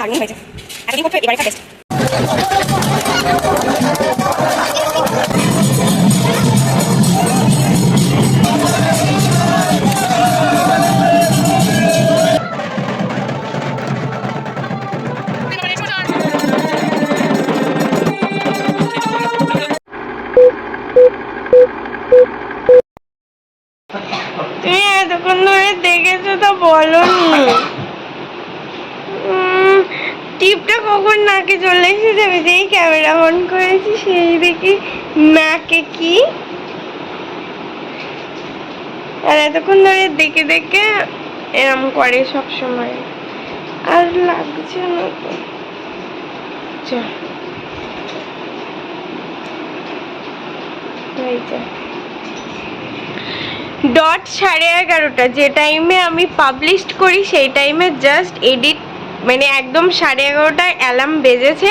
দারুণ হয়েছে। এতদিন করছো, এবারে একটা টেস্ট। তুমি এতক্ষণ ধরে দেখেছো তো বলো টিপটা কখন নাকে চলে এসেছে, আমি যেই ক্যামেরা অন করেছি সেই দেখি নাকে কি। আর এতক্ষণ ধরে দেখে দেখে এরম করে সব সময়, আর লাগছে না তো। ডট 11:30 যে টাইমে আমি পাবলিশ করি সেই টাইমে জাস্ট এডিট, মানে একদম 11:30টায় অ্যালার্ম বেজেছে,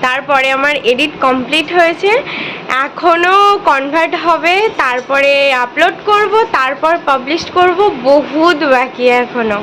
তারপরে আমার এডিট কমপ্লিট হয়েছে। এখনও কনভার্ট হবে, তারপরে আপলোড করব, তারপর পাবলিশ করব, বহুত বাকি এখনও।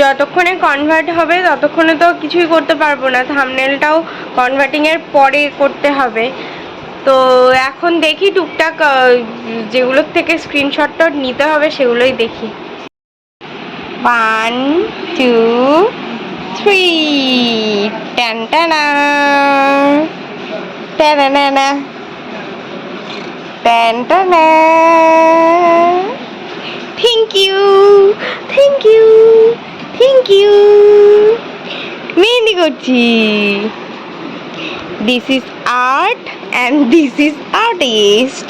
যতক্ষণে কনভার্ট হবে ততক্ষণে তো কিছুই করতে পারবো না, থাম্বনেলটাও কনভার্টিংয়ের পরে করতে হবে। তো এখন দেখি টুকটাক যেগুলোর থেকে স্ক্রিনশটটা নিতে হবে সেগুলোই দেখি। 1 2 3 টানটানা টানানা টানটানা। Thank you, thank you, thank you. মেহেন্দি করছি। This is art and this is artist.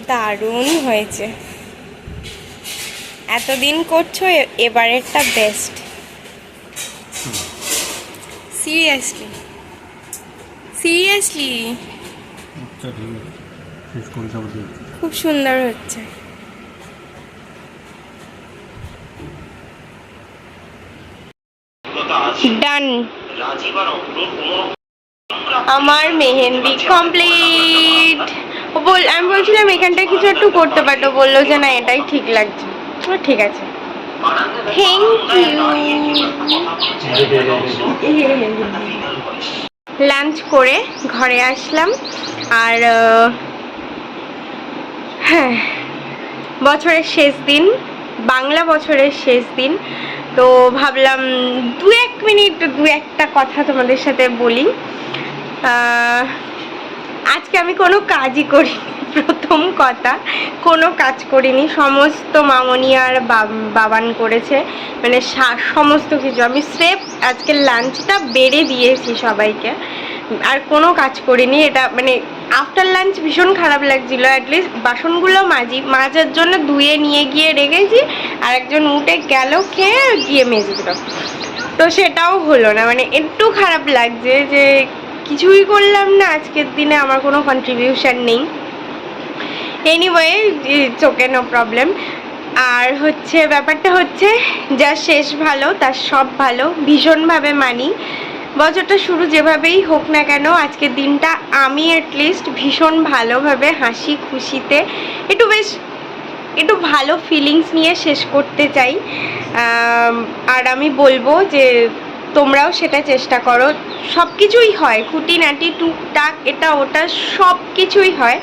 দারুণ হয়েছে। এতদিন করছো, এবারেরটা বেস্ট। সিরিয়াসলি সিরিয়াসলি খুব সুন্দর হচ্ছে। ডান, আমার মেহেন্দি কমপ্লিট। আমি বলছিলাম এখানটায় কিছু একটু করতে পারতো, বললো যে না এটাই ঠিক লাগছে। ঠিক আছে, থ্যাংক ইউ। লাঞ্চ করে ঘরে আসলাম, আর হ্যাঁ, বছরের শেষ দিন, বাংলা বছরের শেষ দিন, তো ভাবলাম 2-1 মিনিট 2-একটা কথা তোমাদের সাথে বলি। আজকে আমি কোনো কাজই করি, প্রথম কথা, কোনো কাজ করিনি, সমস্ত মামনি আর বাবান করেছে, মানে সমস্ত কিছু। আমি স্রেফ আজকে লাঞ্চটা বেড়ে দিয়েছি সবাইকে, আর কোনো কাজ করিনি। এটা মানে আফটার লাঞ্চ ভীষণ খারাপ লাগছিলো। অ্যাটলিস্ট বাসনগুলো মাজার জন্য ধুয়ে নিয়ে গিয়ে রেখেছি, আর একজন উঠে গেল, খেয়ে গিয়ে মেজে দিল, তো সেটাও হলো না। মানে একটু খারাপ লাগছে যে কিছুই করলাম না, আজকের দিনে আমার কোনো কন্ট্রিবিউশন নেই। এনিওয়ে, ওকে, নো প্রবলেম। আর হচ্ছে ব্যাপারটা হচ্ছে, যা শেষ ভালো তার সব ভালো, ভীষণভাবে মানি। বছরটা শুরু যেভাবেই হোক না কেন, আজকের দিনটা আমি অ্যাটলিস্ট ভীষণ ভালোভাবে হাসি খুশিতে একটু ভালো ফিলিংস নিয়ে শেষ করতে চাই। আর আমি বলবো যে তোমরাও সেটা চেষ্টা করো। সব কিছুই হয়, খুঁটিনাটি টুকটাক এটা ওটা সব কিছুই হয়,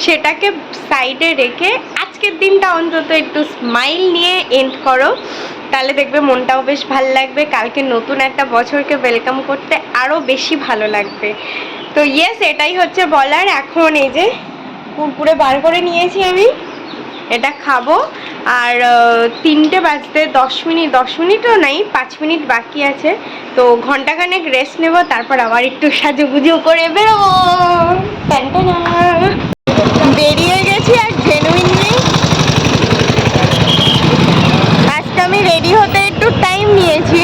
সেটাকে সাইডে রেখে আজকের দিনটা অন্তত একটু স্মাইল নিয়ে এন্ড করো, তাহলে দেখবে মনটাও বেশ ভালো লাগবে। কালকে নতুন একটা বছরকে ওয়েলকাম করতে আরও বেশি ভালো লাগবে। তো ইয়েস, এটাই হচ্ছে বলার। এখন এই যে কুরকুরে বার করে নিয়েছি আমি, এটা খাবো। আর 3টে বাজতে 10 মিনিটও নাই, 5 মিনিট বাকি আছে। তো ঘন্টাখানেক রেস্ট নেব, তারপর আবার একটু সাজুগুজু করে বেরোবো। বেরিয়ে গেছি, আর জেনুইনলি আজকে আমি রেডি হতে একটু টাইম নিয়েছি,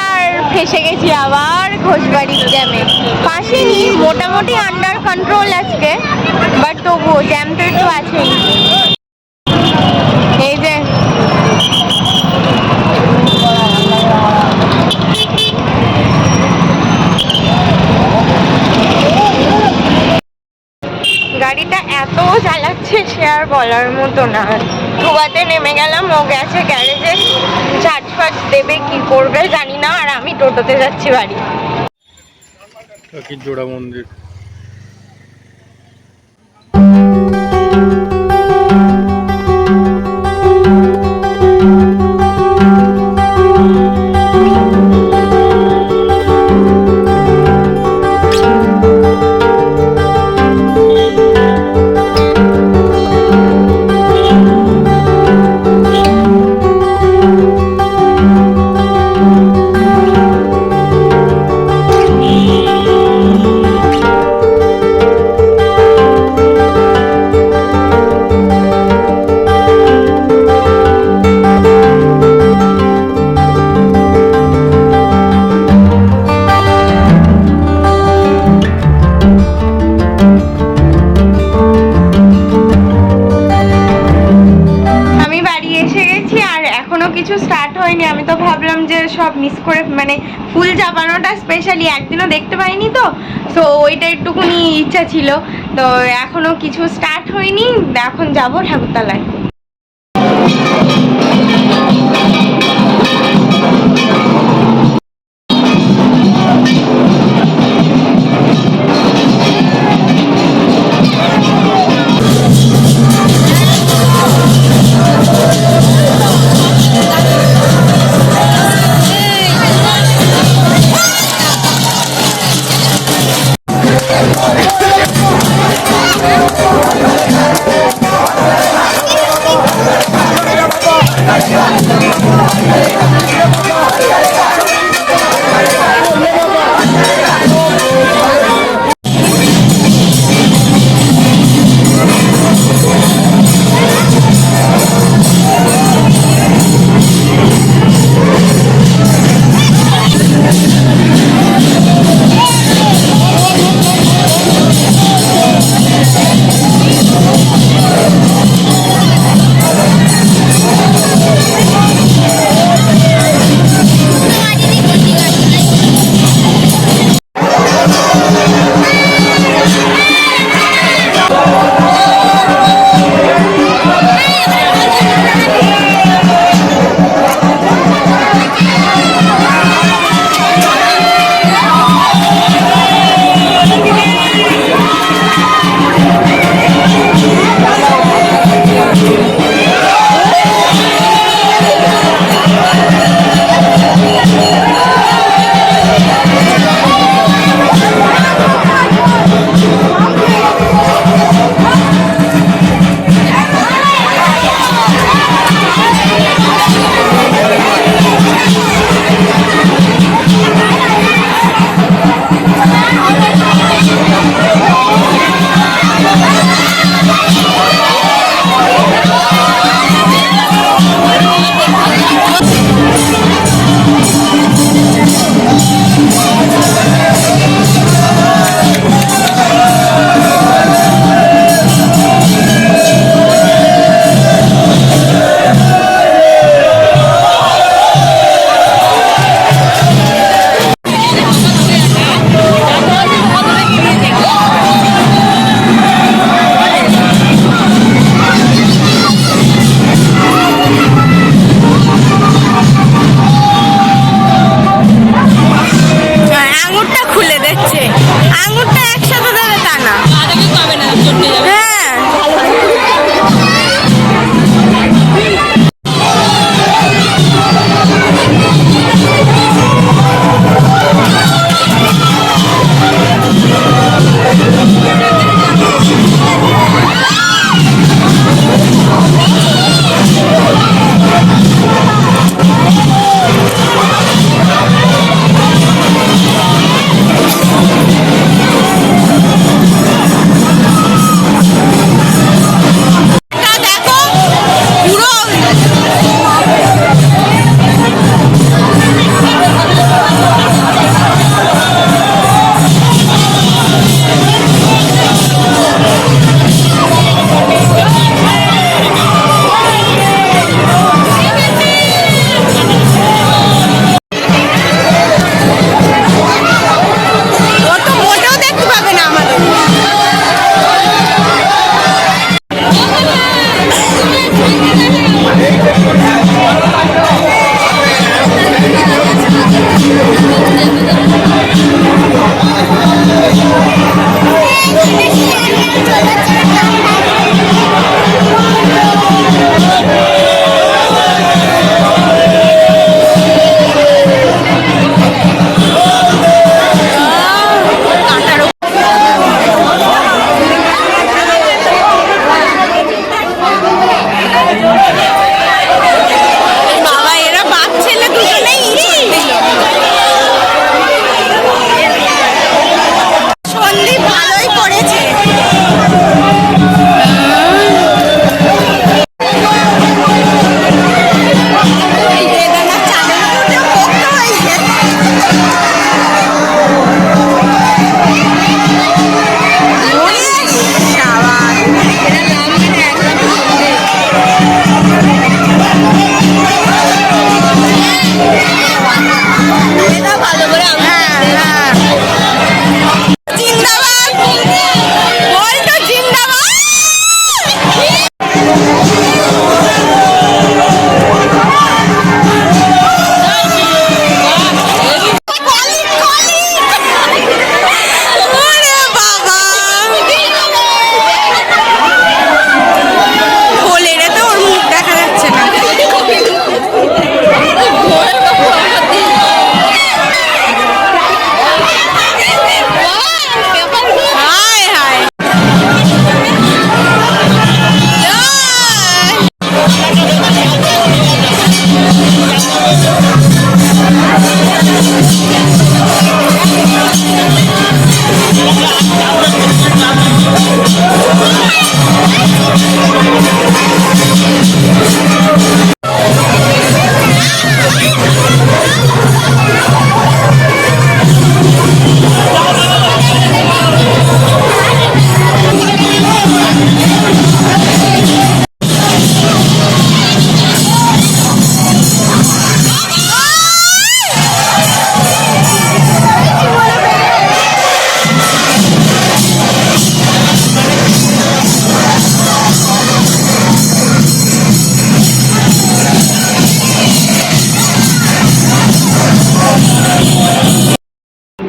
আর ফেসে গেছি আবার ঘোষবাড়ির জ্যামে। ফাঁসিনি, মোটামুটি আন্ডার কন্ট্রোল আজকে, বাট তবুও জ্যাম তো একটু আছেই। এই যে গাড়িটা এত চালাচ্ছে সে আর বলার মতো না। ধোয়াতে নেমে গেলাম, ও গেছে গ্যারেজে, ঝাঁট ফাট দেবে, কি করবে জানি না। আর আমি টোটোতে যাচ্ছি বাড়ি। জোড়া মন্দির। কিছু স্টার্ট হয়নি। আমি তো ভাবলাম যে সব মিস করে, মানে ফুল চাপানোটা স্পেশালি একদিনও দেখতে পাইনি, তো সো ওইটা একটুখানি ইচ্ছা ছিল। তো এখনো কিছু স্টার্ট হয়নি, এখন যাব ঠাকুরতলায়।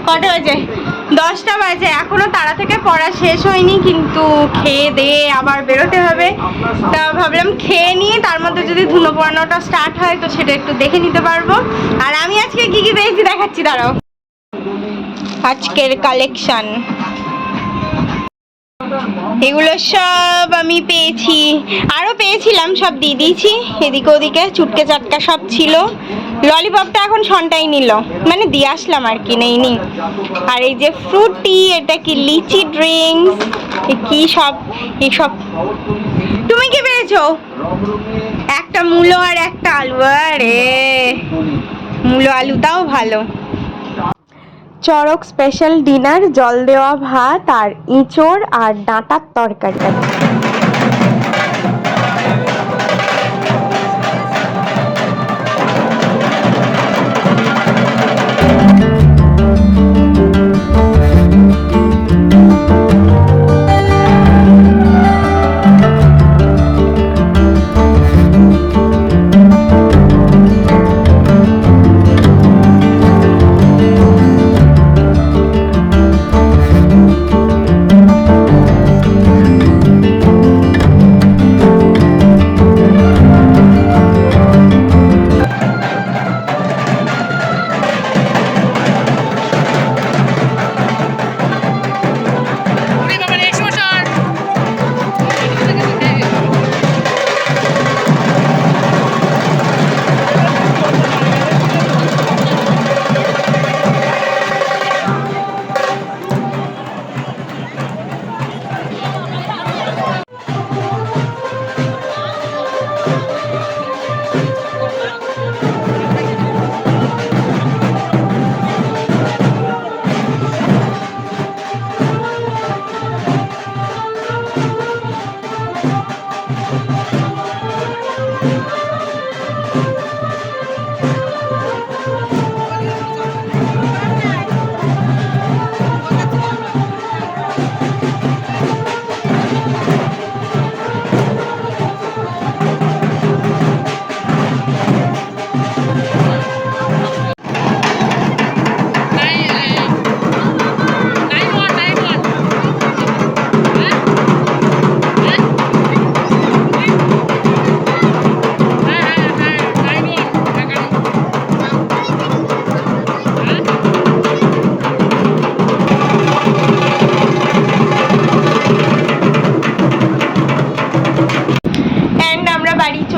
কটা বাজে? 10টা বাজে। এখনো তারা থেকে পড়া শেষ হয়নি, কিন্তু খেয়ে দিয়ে আবার বেরোতে হবে। তা ভাবলাম খেয়ে নিয়ে তার মধ্যে যদি ধুনো পড়ানোটা স্টার্ট হয় তো সেটা একটু দেখে নিতে পারবো। আর আমি আজকে কি কি পেয়েছি দেখাচ্ছি, দাঁড়াও। আজকের কালেকশন এগুলো সব আমি পেয়েছি, আরও পেয়েছিলাম, সব দিয়ে দিয়েছি। এদিকে ওদিকে চুটকে চাটকা সব ছিল। ললিপপটা এখন সনটাই নিল, মানে দিয়ে আসলাম আর কি, নেই। আর এই যে ফ্রুটি, এটা কি লিচি ড্রিঙ্কস, কি সব এইসব। তুমি কি পেয়েছো? একটা মূলো আর একটা আলু। আরে মূলো আলুটাও ভালো। চড়ক স্পেশাল ডিনার, জল দেওয়া ভাত আর ইঁচড় আর ডাঁটার তরকারি।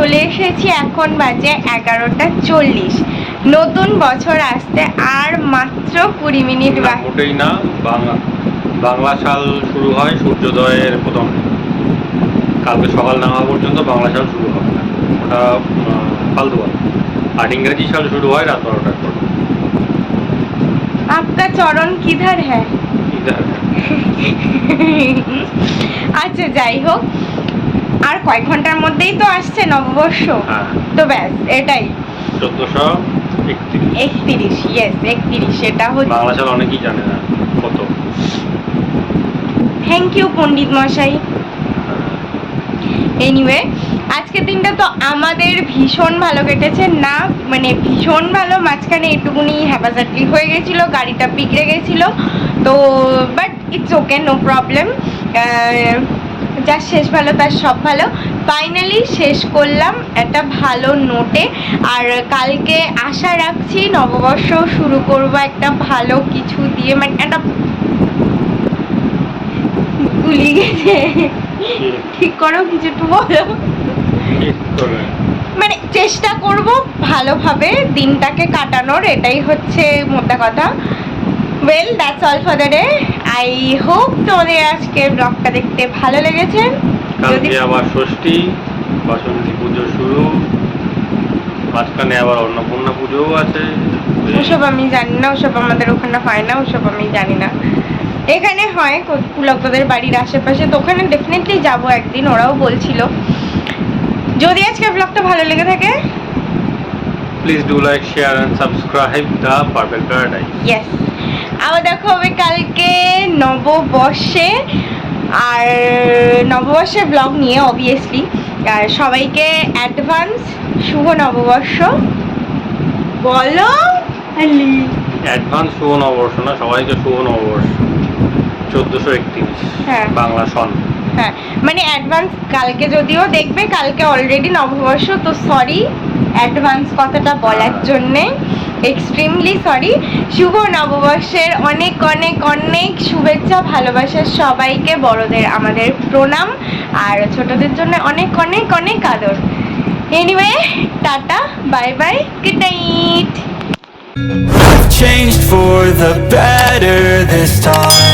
চলে এসেছি, এখন বাজে 11:40। নতুন বছর আসতে আর মাত্র 20 মিনিট বাকি। মোটেই না, বাংলা সাল শুরু হয় সূর্যোদয়ের প্রথম। কালকে সকাল না হওয়া পর্যন্ত বাংলা সাল শুরু হবে না, ওটা ফালতু কথা। আর ইংরেজি সাল শুরু হয় রাত 12টার পর। आपका চরণ কিধার হ্যাঁ? আচ্ছা যাই হোক, আর কয়েক ঘন্টার মধ্যেই তো আসছে নববর্ষ। তো ব্যাস এটাই 1431। ইয়েস 31, এটা হচ্ছে বাংলা সাল অনেকেই জানে না কত। থ্যাংক ইউ পণ্ডিত মশাই। এনিওয়ে, আজকের দিনটা তো আমাদের ভীষণ ভালো কেটেছে, না মানে ভীষণ ভালো, মাঝখানে একটুকুনি হ্যাপাজাটলি হয়ে গেছিলো, গাড়িটা বিগড়ে গেছিলো, তো but it's okay, no problem. যার শেষ ভালো তার সব ভালো। ফাইনালি শেষ করলাম একটা ভালো নোটে। আর কালকে আশা রাখছি নববর্ষ শুরু করবো একটা ভালো কিছু দিয়ে, মানে একটা গুলি গেছে, ঠিক করো কিছু একটু বলো। মানে চেষ্টা করব ভালোভাবে দিনটাকে কাটানোর, এটাই হচ্ছে মোটা কথা। Well that's all for the day. I hope তোমাদের আজকে ব্লগটা দেখতে ভালো লেগেছে। কালকে আবার ষষ্ঠী, বাসন্তী পুজো শুরু, মাঝখানে আবার অন্নপূর্ণা পুজোও আছে। ওসব আমি জানি না, ওসব আমাদের ওখানে হয় না, ওসব আমি জানি না। এখানে হয় পুলকদের বাড়ির আশেপাশে, তো ওখানে ডেফিনেটলি যাবো একদিন, ওরাও বলছিল। যদি আজকে ব্লগটা ভালো লেগে থাকে, please do like, share and subscribe the purple paradise. Yes, আবার দেখা হবে কালকে নববর্ষে, আর নববর্ষের ব্লগ নিয়ে অবভিয়াসলি। আর সবাইকে অ্যাডভান্স শুভ নববর্ষ বলো। অ্যাডভান্স শুভ নববর্ষ না, সবাইকে শুভ নববর্ষ। 1431 হ্যাঁ। বাংলা সন। হ্যাঁ, মানে অ্যাডভান্স কালকে যদিও দেখবে, কালকে অলরেডি নববর্ষ, তো সরি অ্যাডভান্স কথাটা বলার জন্যে, এক্সট্রিমলি সরি। শুভ নববর্ষের অনেক অনেক অনেক শুভেচ্ছা, ভালোবাসা সবাইকে, বড়দের আমাদের প্রণাম, আর ছোটদের জন্য অনেক অনেক অনেক আদর। Anyway, tata, bye bye, good night. Changed for the better this time.